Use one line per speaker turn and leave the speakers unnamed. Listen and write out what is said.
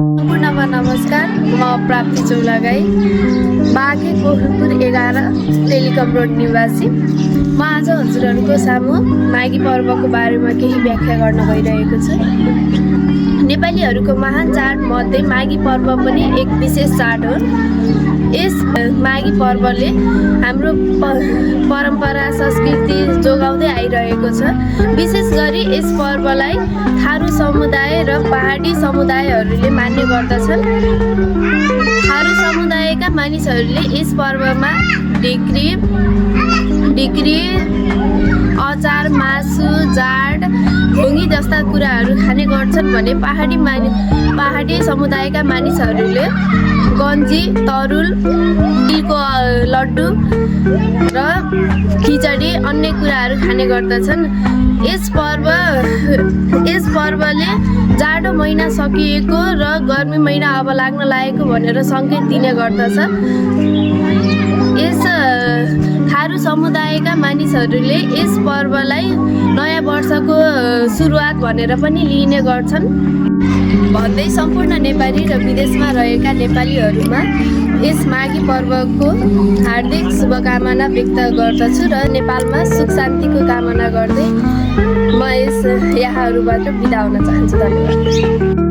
सम्पूर्णमा नमस्कार। म प्राप्ति चौलागाई, बाँके कोहलपुर 11 टेलिकम रोड निवासी। म आज हजुरहरूको सामु माघी पर्वको बारेमा केही व्याख्या गर्न गइरहेको छु। नेपालीहरूको महान चाड मध्ये माघी पर्व पनि एक विशेष चाड हो। यस माघी पर्वले हाम्रो परम्परा संस्कृति जोगाउँदै आइरहेको छ। विशेष गरी यस पर्वलाई थारू समुदाय र पहाडी समुदायहरूले मान्ने गर्दछन्। थारू समुदायका मानिसहरूले यस पर्वमा ढिक्री, अचार, मासु, जाड, ढुङ्गी जस्ता कुराहरू खाने गर्छन् भने पहाडी समुदायका मानिसहरूले गन्जी, तरुल, तिलको लड्डु र खिचडी अन्य कुराहरू खाने गर्दछन्। यस पर्वले जाडो महिना सकिएको र गर्मी महिना अब लाग्न लागेको भनेर सङ्केत दिने गर्दछ। यस थारू समुदायका मानिसहरूले यस पर्वलाई नयाँ वर्षको सुरुवात भनेर पनि लिने गर्छन्। भन्दै सम्पूर्ण नेपाली र विदेशमा रहेका नेपालीहरूमा यस माघी पर्वको हार्दिक शुभकामना व्यक्त गर्दछु र नेपालमा सुख शान्तिको कामना गर्दै म यहाँहरूबाट बिदा हुन चाहन्छु। धन्यवाद।